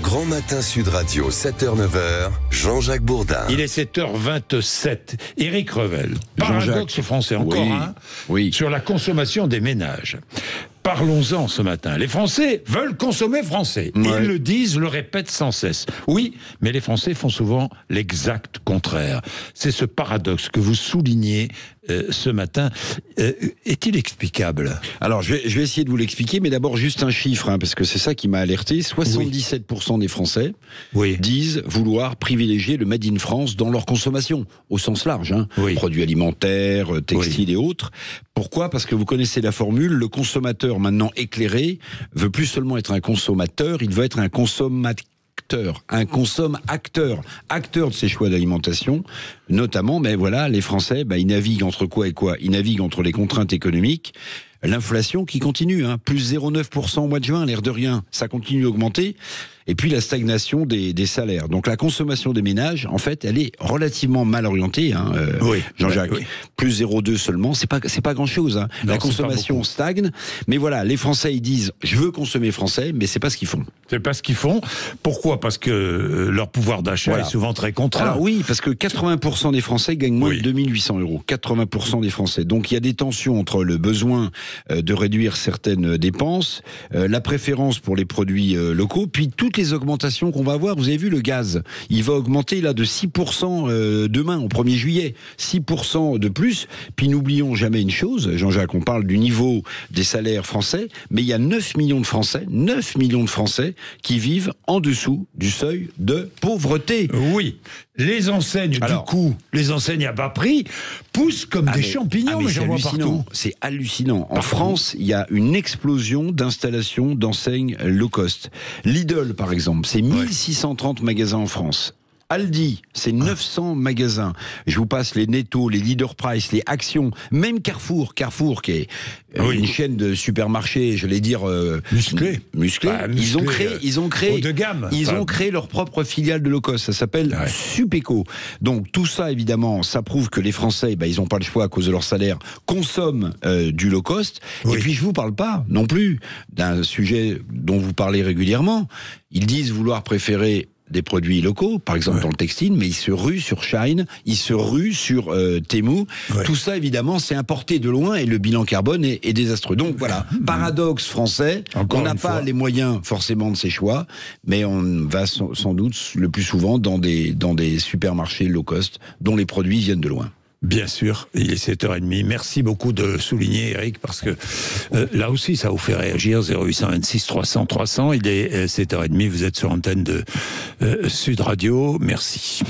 Grand Matin Sud Radio, 7h-9h, Jean-Jacques Bourdin. Il est 7h27. Éric Revel, paradoxe français encore sur la consommation des ménages. Parlons-en ce matin. Les Français veulent consommer français. Ils le disent, le répètent sans cesse. Oui, mais les Français font souvent l'exact contraire. C'est ce paradoxe que vous soulignez ce matin. Est-il explicable ? Alors, je vais essayer de vous l'expliquer, mais d'abord juste un chiffre, parce que c'est ça qui m'a alerté. 77% des Français disent vouloir privilégier le Made in France dans leur consommation, au sens large. Produits alimentaires, textiles et autres. Pourquoi ? Parce que vous connaissez la formule, le consommateur maintenant éclairé veut plus seulement être un consommateur, il veut être un consommateur, un consomme-acteur, acteur de ses choix d'alimentation, notamment, mais voilà, les Français, ils naviguent entre quoi et quoi ? Ils naviguent entre les contraintes économiques, l'inflation qui continue, plus 0,9% au mois de juin, l'air de rien, ça continue d'augmenter, et puis la stagnation des salaires. Donc la consommation des ménages, en fait, elle est relativement mal orientée, Jean-Jacques. Plus 0,2 seulement, c'est pas grand-chose. Non, la consommation stagne, mais voilà, les Français, ils disent, je veux consommer français, mais c'est pas ce qu'ils font. C'est pas ce qu'ils font. Pourquoi ? Parce que leur pouvoir d'achat est souvent très contraint. Alors oui, parce que 80% des Français gagnent moins de 2800 €. 80% des Français. Donc il y a des tensions entre le besoin de réduire certaines dépenses, la préférence pour les produits locaux, puis toutes les augmentations qu'on va avoir. Vous avez vu le gaz, il va augmenter là de 6% demain, au 1er juillet. 6% de plus. Puis n'oublions jamais une chose, Jean-Jacques, on parle du niveau des salaires français, mais il y a 9 millions de Français qui vivent en dessous du seuil de pauvreté. Oui, les enseignes, les enseignes à bas prix poussent comme des champignons, mais j'en vois partout. C'est hallucinant. En France, il y a une explosion d'installations d'enseignes low cost. Lidl, par exemple, c'est 1630 magasins en France. Aldi, c'est 900 magasins. Je vous passe les Netto, les Leader Price, les Actions, même Carrefour qui est une chaîne de supermarchés, je vais dire musclée. Ils ont créé haut de gamme. Ils ont créé leur propre filiale de low cost. Ça s'appelle Supeco. Donc tout ça, évidemment, ça prouve que les Français, ils n'ont pas le choix à cause de leur salaire, consomment du low cost. Et puis je vous parle pas non plus d'un sujet dont vous parlez régulièrement. Ils disent vouloir préférer des produits locaux, par exemple dans le textile, mais ils se ruent sur Shine, ils se ruent sur Temu. Tout ça, évidemment, c'est importé de loin et le bilan carbone est désastreux. Donc voilà, paradoxe français, on n'a pas les moyens forcément de ses choix, mais on va sans doute le plus souvent dans des supermarchés low cost dont les produits viennent de loin. Bien sûr, il est 7h30. Merci beaucoup de souligner, Eric, parce que là aussi, ça vous fait réagir. 0826 300 300. Il est 7h30. Vous êtes sur l'antenne de Sud Radio. Merci.